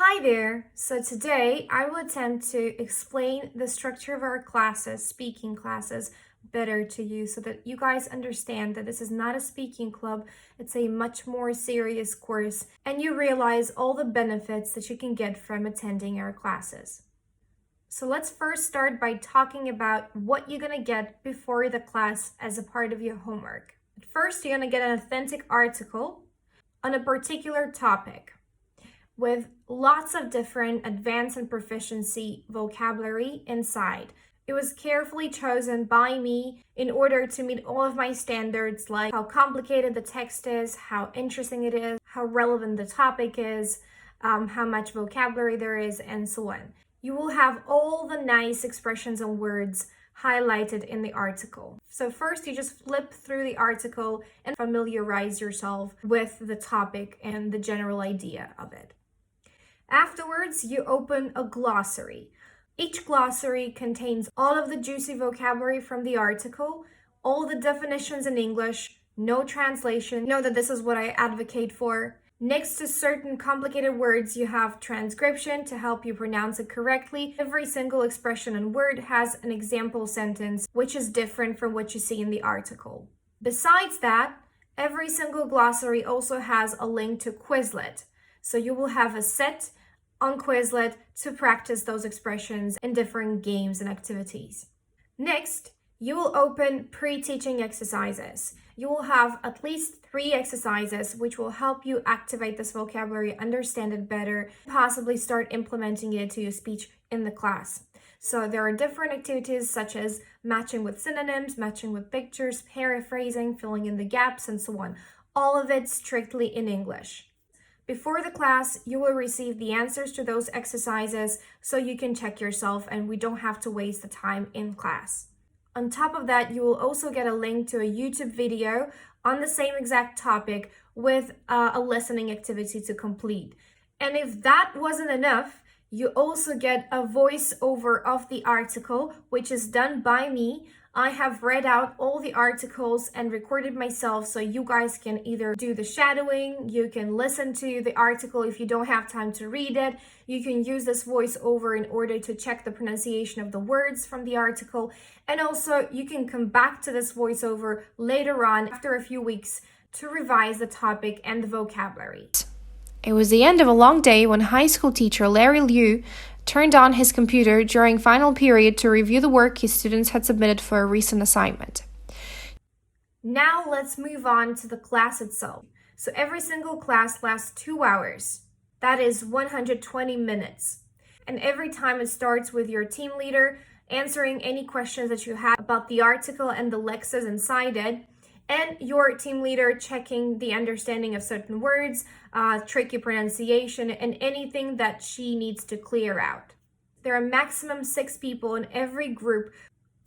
Hi there! So today I will attempt to explain the structure of our classes, speaking classes, better to you so that you guys understand that this is not a speaking club, it's a much more serious course, and you realize all the benefits that you can get from attending our classes. So let's first start by talking about what you're gonna get before the class as a part of your homework. First, you're gonna get an authentic article on a particular topic, with lots of different advanced and proficiency vocabulary inside. It was carefully chosen by me in order to meet all of my standards, like how complicated the text is, how interesting it is, how relevant the topic is, how much vocabulary there is, and so on. You will have all the nice expressions and words highlighted in the article. So first, you just flip through the article and familiarize yourself with the topic and the general idea of it. Afterwards, you open a glossary. Each glossary contains all of the juicy vocabulary from the article, all the definitions in English, no translation. Know that this is what I advocate for. Next to certain complicated words, you have transcription to help you pronounce it correctly. Every single expression and word has an example sentence, which is different from what you see in the article. Besides that, every single glossary also has a link to Quizlet. So you will have a set on Quizlet to practice those expressions in different games and activities. Next, you will open pre-teaching exercises. You will have at least 3 exercises which will help you activate this vocabulary, understand it better, possibly start implementing it to your speech in the class. So there are different activities such as matching with synonyms, matching with pictures, paraphrasing, filling in the gaps, and so on. All of it strictly in English. Before the class, you will receive the answers to those exercises so you can check yourself and we don't have to waste the time in class. On top of that, you will also get a link to a YouTube video on the same exact topic with a listening activity to complete. And if that wasn't enough, you also get a voiceover of the article, which is done by me. I have read out all the articles and recorded myself so you guys can either do the shadowing, you can listen to the article if you don't have time to read it, you can use this voiceover in order to check the pronunciation of the words from the article, and also you can come back to this voiceover later on after a few weeks to revise the topic and the vocabulary. It was the end of a long day when high school teacher Larry Liu turned on his computer during final period to review the work his students had submitted for a recent assignment. Now let's move on to the class itself. So every single class lasts 2 hours. That is 120 minutes. And every time it starts with your team leader answering any questions that you have about the article and the lexes inside it, and your team leader checking the understanding of certain words, tricky pronunciation, and anything that she needs to clear out. There are maximum 6 people in every group,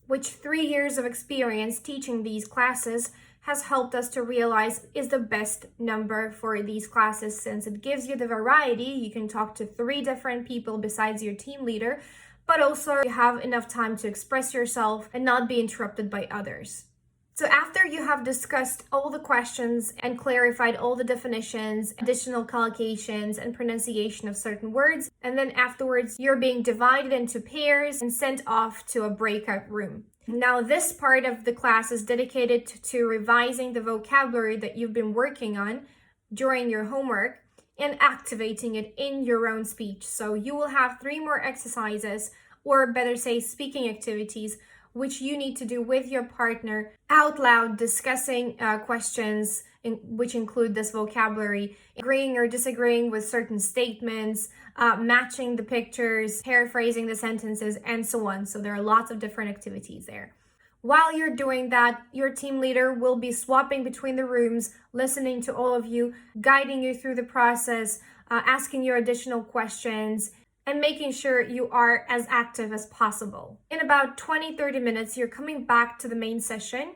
which 3 years of experience teaching these classes has helped us to realize is the best number for these classes, since it gives you the variety. You can talk to 3 different people besides your team leader, but also you have enough time to express yourself and not be interrupted by others. So after you have discussed all the questions and clarified all the definitions, additional collocations, and pronunciation of certain words, and then afterwards you're being divided into pairs and sent off to a breakout room. Now this part of the class is dedicated to revising the vocabulary that you've been working on during your homework and activating it in your own speech. So you will have 3 more exercises, or better say speaking activities, which you need to do with your partner out loud, discussing questions which include this vocabulary, agreeing or disagreeing with certain statements, matching the pictures, paraphrasing the sentences, and so on. So there are lots of different activities there. While you're doing that, your team leader will be swapping between the rooms, listening to all of you, guiding you through the process, asking you additional questions, and making sure you are as active as possible. In about 20-30 minutes, you're coming back to the main session,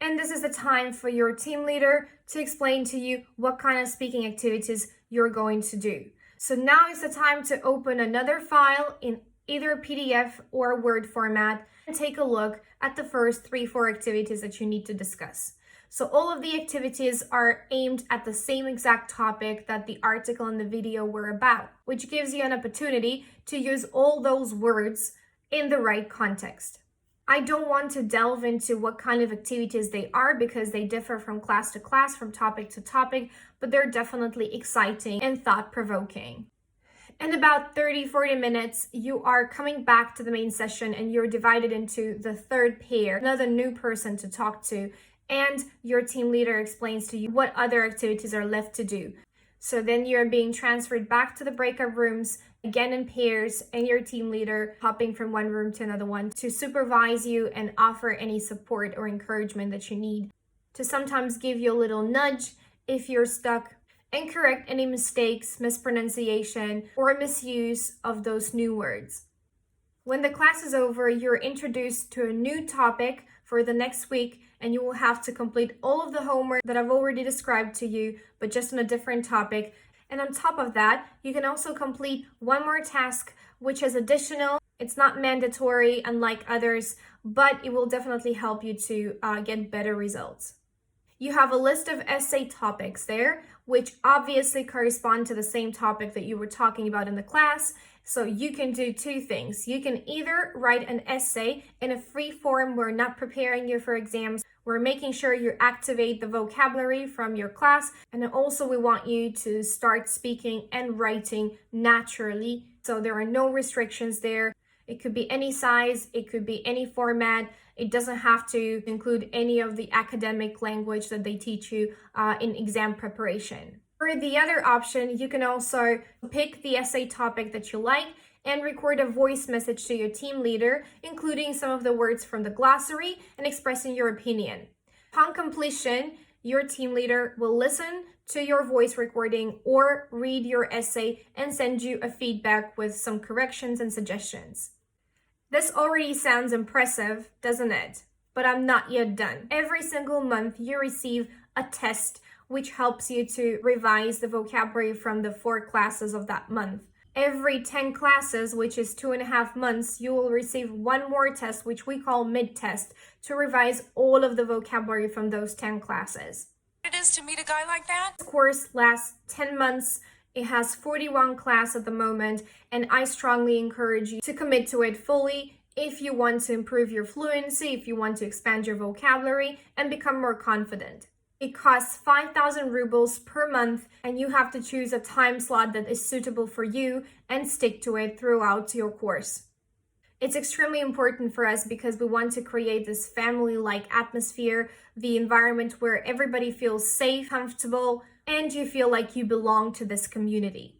and this is the time for your team leader to explain to you what kind of speaking activities you're going to do. So now is the time to open another file in either a PDF or Word format and take a look at the first 3-4 activities that you need to discuss. So all of the activities are aimed at the same exact topic that the article and the video were about, which gives you an opportunity to use all those words in the right context. I don't want to delve into what kind of activities they are because they differ from class to class, from topic to topic, but they're definitely exciting and thought-provoking. In about 30-40 minutes, you are coming back to the main session and you're divided into the third pair, another new person to talk to, and your team leader explains to you what other activities are left to do. So then you're being transferred back to the breakout rooms, again in pairs, and your team leader hopping from one room to another one to supervise you and offer any support or encouragement that you need, to sometimes give you a little nudge if you're stuck, and correct any mistakes, mispronunciation, or misuse of those new words. When the class is over, you're introduced to a new topic for the next week, and you will have to complete all of the homework that I've already described to you, but just on a different topic. And on top of that, you can also complete one more task, which is additional. It's not mandatory, unlike others, but it will definitely help you to get better results. You have a list of essay topics there, which obviously correspond to the same topic that you were talking about in the class. So you can do two things. You can either write an essay in a free form. We're not preparing you for exams. We're making sure you activate the vocabulary from your class. And also we want you to start speaking and writing naturally. So there are no restrictions there. It could be any size, it could be any format. It doesn't have to include any of the academic language that they teach you in exam preparation. For the other option, you can also pick the essay topic that you like and record a voice message to your team leader, including some of the words from the glossary and expressing your opinion. Upon completion, your team leader will listen to your voice recording or read your essay and send you a feedback with some corrections and suggestions. This already sounds impressive, doesn't it? But I'm not yet done. Every single month, you receive a test which helps you to revise the vocabulary from the 4 classes of that month. Every 10 classes, which is 2.5 months, you will receive one more test, which we call mid-test, to revise all of the vocabulary from those 10 classes. It is to meet a guy like that? This course lasts 10 months. It has 41 classes at the moment, and I strongly encourage you to commit to it fully if you want to improve your fluency, if you want to expand your vocabulary and become more confident. It costs 5,000 rubles per month, and you have to choose a time slot that is suitable for you and stick to it throughout your course. It's extremely important for us because we want to create this family-like atmosphere, the environment where everybody feels safe, comfortable, and you feel like you belong to this community.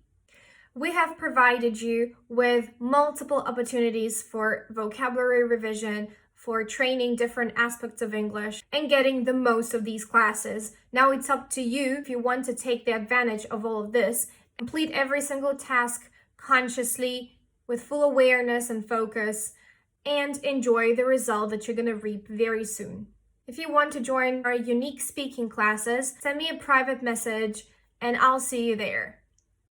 We have provided you with multiple opportunities for vocabulary revision, for training different aspects of English and getting the most of these classes. Now it's up to you if you want to take the advantage of all of this. Complete every single task consciously, with full awareness and focus, and enjoy the result that you're going to reap very soon. If you want to join our unique speaking classes, send me a private message and I'll see you there.